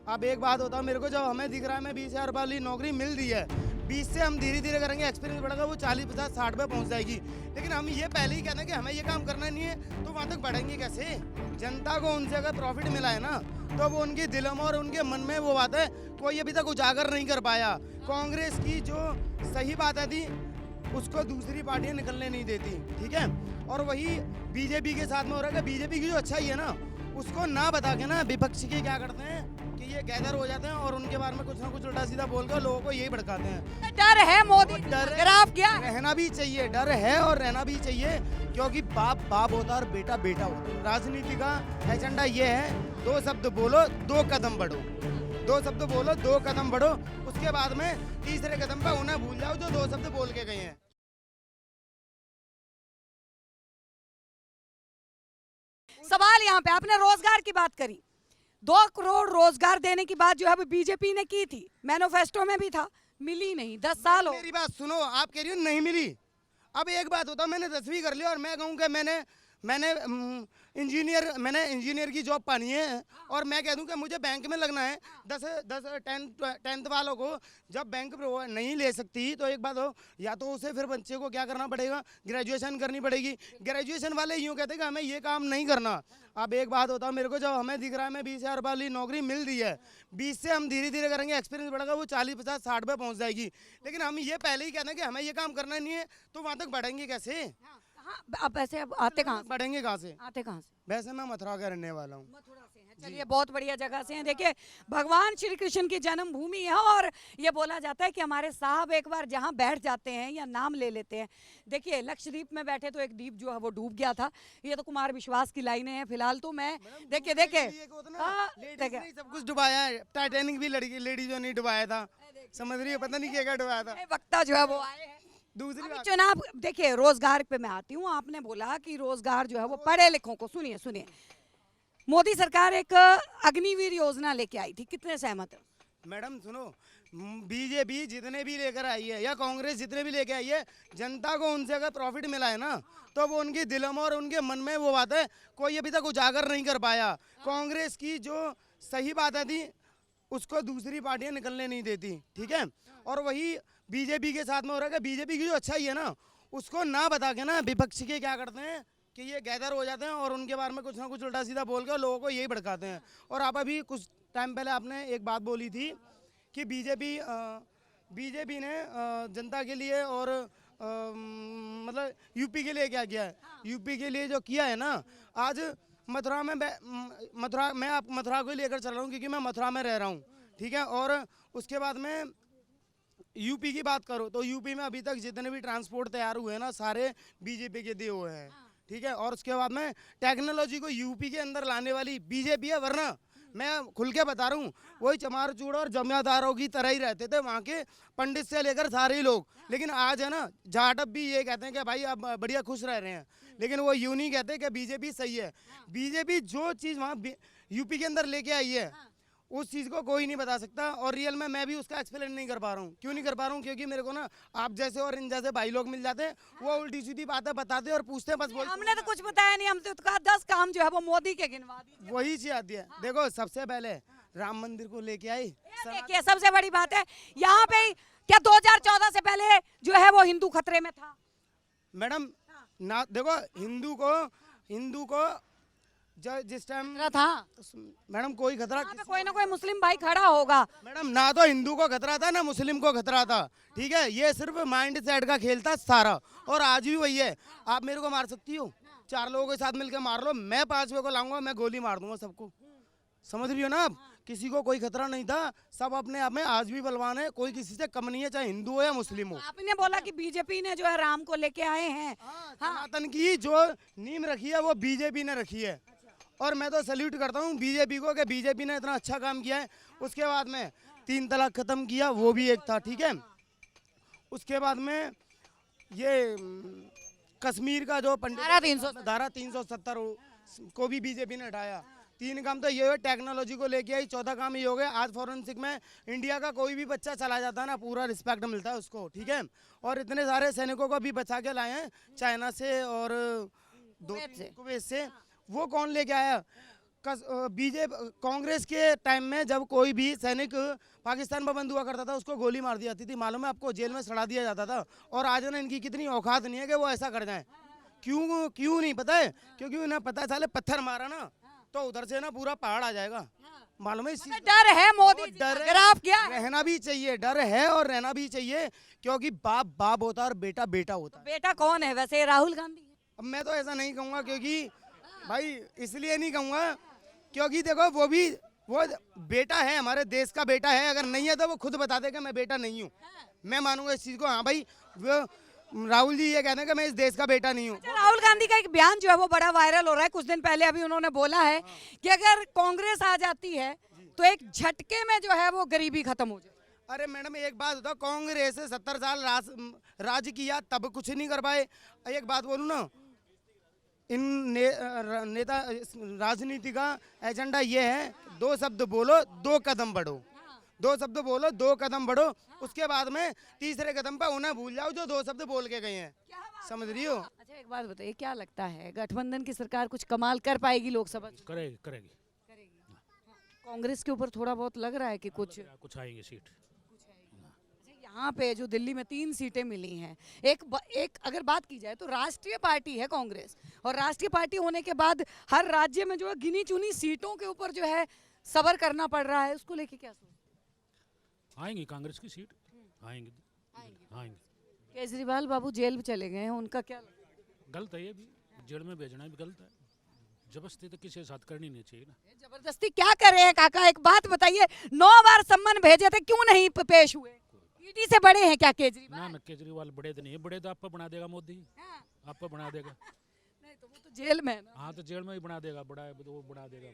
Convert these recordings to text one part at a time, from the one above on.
अब एक बात होता है, मेरे को जब हमें दिख रहा है मैं 20,000 वाली नौकरी मिल रही है, 20 से हम धीरे धीरे करेंगे, एक्सपीरियंस बढ़ेगा, वो 40, 50, 60 पे पहुंच जाएगी। लेकिन हम ये पहले ही कहते हैं कि हमें ये काम करना नहीं है, तो वहाँ तक बढ़ेंगे कैसे? जनता को उनसे अगर प्रॉफिट मिला है ना, तो वो उनके दिलों में और उनके मन में वो बात है कोई अभी तक उजागर नहीं कर पाया। कांग्रेस की जो सही बातें थी उसको दूसरी पार्टियां निकलने नहीं देती, ठीक है। और वही बीजेपी के साथ में हो रहा है कि बीजेपी की जो अच्छाई है ना उसको ना बता के ना विपक्ष के क्या करते हैं कि ये गैदर हो जाते हैं और उनके बारे में कुछ ना कुछ उल्टा सीधा बोलकर लोगों को यही भड़काते हैं। डर है मोदी, डर ग्राफ क्या है? रहना भी चाहिए, डर है और रहना भी चाहिए, क्योंकि बाप बाप होता है और बेटा बेटा होता है। राजनीति का एजेंडा ये है, 2 शब्द बोलो 2 कदम बढ़ो, 2 शब्द बोलो 2 कदम बढ़ो, उसके बाद में तीसरे कदम पे उन्हें भूल जाओ जो 2 शब्द बोल के गए हैं। सवाल यहाँ पे आपने रोजगार की बात करी, 2 करोड़ रोजगार देने की बात जो है बीजेपी ने की थी, मैनिफेस्टो में भी था, मिली नहीं, 10 साल हो। मेरी बात सुनो, आप कह रही हो नहीं मिली। अब एक बात होता, मैंने 10वीं कर लिया और मैं कहूँ कि मैंने इंजीनियर की जॉब पानी है और मैं कह दूं कि मुझे बैंक में लगना है। 10th वालों को जब बैंक नहीं ले सकती तो एक बात हो, या तो उसे फिर बच्चे को क्या करना पड़ेगा, ग्रेजुएशन करनी पड़ेगी। ग्रेजुएशन वाले यूँ कहते हैं कि हमें ये काम नहीं करना। अब एक बात होता है, मेरे को जब हमें दिख रहा है मैं 20,000 वाली नौकरी मिल रही है, 20 से हम धीरे धीरे करेंगे, एक्सपीरियंस बढ़ेगा, वो 40, 50, 60 पे पहुंच जाएगी। लेकिन हम ये पहले ही कहते हैं कि हमें ये काम करना नहीं है, तो वहाँ तक बढ़ेंगे कैसे? हाँ, अब ऐसे अब आते कहाँ से? बढ़ेंगे कहाँ से? आते कहाँ से? वैसे मैं मथुरा का रहने वाला हूँ। मथुरा से हैं, चलिए बहुत बढ़िया जगह से हैं। देखिए भगवान श्री कृष्ण की जन्मभूमि है और ये बोला जाता है कि हमारे साहब एक बार जहाँ बैठ जाते हैं या नाम ले लेते हैं। देखिए लक्षद्वीप में बैठे तो एक द्वीप जो है वो डूब गया था। ये तो कुमार विश्वास की लाइनें हैं फिलहाल तो मैं देखिए सब कुछ डुबाया है, टाइटैनिक भी लेडीजों ने डुबाया था, समझ रही है, पता नहीं क्या डुबाया था। वक्ता जो है वो आए हैं। दूसरी बात, चुनाव देखिए रोजगार पे मैं आती हूँ। आपने बोला कि रोजगार जो है वो पढ़े लिखों को, सुनिए मोदी सरकार एक अग्निवीर योजना लेके आई थी, कितने सहमत है? मैडम सुनो, बीजेपी जितने भी लेकर आई है या कांग्रेस जितने भी लेके आई है, जनता को उनसे अगर प्रॉफिट मिला है ना, तो वो उनके दिलों में और उनके मन में वो बात है कोई अभी तक उजागर नहीं कर पाया। कांग्रेस की जो सही बातें थी उसको दूसरी पार्टियां निकलने नहीं देती, ठीक है। और वही बीजेपी के साथ में हो रहा है कि बीजेपी की जो अच्छाई है ना उसको ना बता के ना विपक्ष के क्या करते हैं कि ये गैदर हो जाते हैं और उनके बारे में कुछ ना कुछ उल्टा सीधा बोल कर लोगों को यही भड़काते हैं। और आप अभी कुछ टाइम पहले आपने एक बात बोली थी कि बीजेपी ने जनता के लिए और मतलब यूपी के लिए क्या किया है। यूपी के लिए जो किया है ना, आज मथुरा में मैं आप मथुरा को लेकर चल रहा हूँ क्योंकि मैं मथुरा में रह रहा हूँ, ठीक है। और उसके बाद में यूपी की बात करो तो यूपी में अभी तक जितने भी ट्रांसपोर्ट तैयार हुए हैं ना सारे बीजेपी के दिए हुए हैं, ठीक है। और उसके बाद में टेक्नोलॉजी को यूपी के अंदर लाने वाली बीजेपी है, वरना मैं खुल के बता रहा हूँ वही चमारचूड़ और जमींदारों की तरह ही रहते थे वहाँ के पंडित से लेकर सारे लोग। लेकिन आज है ना जाटव भी ये कहते हैं कि भाई आप बढ़िया खुश रह रहे हैं, लेकिन वो यूं नहीं कहते कि बीजेपी सही है। बीजेपी जो चीज़ वहाँ यूपी के अंदर लेके आई है उस चीज़ को कोई नहीं बता सकता, और रियल में मैं भी उसका एक्सप्लेन नहीं कर पा रहा हूँ। क्यों नहीं कर पा रहा हूँ? क्योंकि मेरे को ना आप जैसे और इन जैसे भाई लोग मिल जाते हैं, वो उल्टी सीधी बातें बताते और पूछते हैं, बस बोलते। हमने तो कुछ बताया नहीं, हम तो कहा 10 काम जो है वो मोदी के गिनवा दिए। वही चीज आती है। देखो सबसे पहले राम मंदिर को लेके आई, देखिए सबसे बड़ी बात है यहाँ पे क्या 2014 से पहले जो है वो हिंदू खतरे में था? मैडम ना देखो हिंदू को जिस टाइम था मैडम कोई खतरा कोई ना कोई मुस्लिम भाई खड़ा होगा। मैडम ना तो हिंदू को खतरा था ना मुस्लिम को खतरा था, ठीक है। ये सिर्फ माइंड सेट का खेल था सारा, और आज भी वही है। आप मेरे को मार सकती हो, 4 लोगों के साथ मिलकर मार लो, मैं 5वें को लाऊंगा, मैं गोली मार दूंगा सबको, समझ रही हो ना आप। किसी को कोई खतरा नहीं था, सब अपने आप में आज भी बलवान है, कोई किसी से कम नहीं है, चाहे हिंदू हो या मुस्लिम हो। आपने बोला कि बीजेपी ने जो है राम को लेके आए हैं, सनातन की जो नींव रखी है वो बीजेपी ने रखी है, और मैं तो सल्यूट करता हूँ बीजेपी को कि बीजेपी ने इतना अच्छा काम किया है। उसके बाद में 3 तलाक खत्म किया, वो भी एक था, ठीक है। उसके बाद में ये कश्मीर का जो पंडित धारा 370 को भी बीजेपी ने हटाया। 3 काम तो ये हुए, टेक्नोलॉजी को लेके आई। 14 काम ये हो गए, आज फॉरेंसिक में इंडिया का कोई भी बच्चा चला जाता है ना पूरा रिस्पेक्ट मिलता है उसको, ठीक है। और इतने सारे सैनिकों को भी बचा के लाए हैं चाइना से और कुवैत से। वो कौन लेके आया? बीजेपी कांग्रेस के टाइम में जब कोई भी सैनिक पाकिस्तान में बंद हुआ करता था उसको गोली मार दी जाती थी, मालूम है आपको, जेल में सड़ा दिया जाता था। और आज ना इनकी कितनी औकात नहीं है कि वो ऐसा कर जाएं। क्यों क्यों नहीं पता है? क्योंकि उन्हें पता है साले पत्थर मारा ना तो उधर से ना पूरा पहाड़ आ जाएगा, मालूम है। मतलब डर है मोदी जी का, डर अगर आप क्या है? रहना भी चाहिए, डर है और रहना भी चाहिए, क्योंकि बाप बाप होता है और बेटा बेटा होता है। बेटा कौन है वैसे? राहुल गांधी है? अब मैं तो ऐसा नहीं कहूँगा, क्योंकि भाई इसलिए नहीं कहूँगा क्योंकि देखो वो बेटा है, हमारे देश का बेटा है। अगर नहीं है तो वो खुद बता देगा मैं बेटा नहीं हूँ, मैं मानूंगा इस चीज़ को। हाँ भाई, वो राहुल जी ये कहते हैं कि मैं इस देश का बेटा नहीं हूँ। अच्छा, राहुल गांधी का एक बयान जो है वो बड़ा वायरल हो रहा है। कुछ दिन पहले अभी उन्होंने बोला है कि अगर कांग्रेस आ जाती है तो एक झटके में जो है वो गरीबी खत्म हो जाए। अरे मैडम एक बात होता, कांग्रेस 70 साल राज किया तब कुछ नहीं कर पाए। एक बात बोलूँ ना, इन नेता राजनीति का एजेंडा ये है, 2 शब्द बोलो 2 कदम बढ़ो, 2 शब्द बोलो 2 कदम बढ़ो, उसके बाद में तीसरे कदम पे उन्हें भूल जाओ जो 2 शब्द बोल के गए हैं। समझ रही हो? अच्छा एक बात बताइए, क्या लगता है गठबंधन की सरकार कुछ कमाल कर पाएगी लोकसभा? करेगी। कांग्रेस के ऊपर थोड़ा बहुत लग रहा है कि कुछ आएंगे सीट। यहाँ पे जो दिल्ली में 3 सीटें मिली हैं, एक अगर बात की जाए तो राष्ट्रीय पार्टी है कांग्रेस, और राष्ट्रीय पार्टी होने के बाद हर राज्य में जो है गिनी चुनी सीटों के ऊपर जो है सबर करना पड़ रहा है, उसको लेके क्या सोच? आएंगी कांग्रेस की सीट, आएंगी। केजरीवाल बाबू जेल में चले गए हैं, उनका क्या लगता है? गलत है, ये भी जेल में भेजना भी गलत है। जबरदस्ती तो किसी के साथ करनी नहीं चाहिए ना। जबरदस्ती क्या कर रहे हैं काका? एक बात बताइए, 9 बार सम्मन भेजे थे, क्यों नहीं पेश हुए? ईडी से बड़े हैं क्या केजरीवाल? ना केजरीवाल बड़े तो नहीं है, बड़े तो आप बना देगा मोदी, आप बना देगा। नहीं तो वो तो जेल में है ना। हाँ तो जेल में ही बना देगा, बड़ा है तो वो बना देगा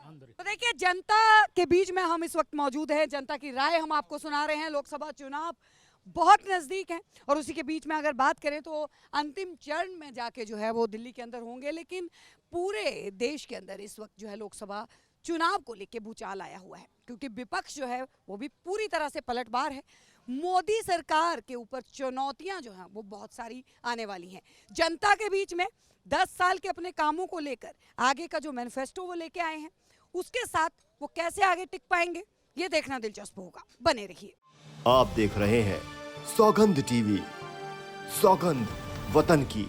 अंदर। तो देखिए, जनता के बीच में हम इस वक्त मौजूद हैं, जनता की राय हम आपको सुना रहे हैं। लोकसभा चुनाव बहुत नज़दीक है और उसी के बीच में अगर बात करें तो अंतिम चरण में जाके जो है वो दिल्ली के अंदर होंगे, लेकिन पूरे देश के अंदर इस वक्त जो है लोकसभा चुनाव को लेके भूचाल आया हुआ है, क्योंकि विपक्ष जो है वो भी पूरी तरह से पलटवार है। मोदी सरकार के ऊपर चुनौतियां जो हैं वो बहुत सारी आने वाली हैं। जनता के बीच में 10 साल के अपने कामों को लेकर आगे का जो मैनिफेस्टो वो लेके आए हैं, उसके साथ वो कैसे आगे टिक पाएंगे, ये देखना दिलचस्प होगा। बने रहिए। आप देख रहे हैं सौगंध टीवी, सौगंध वतन की।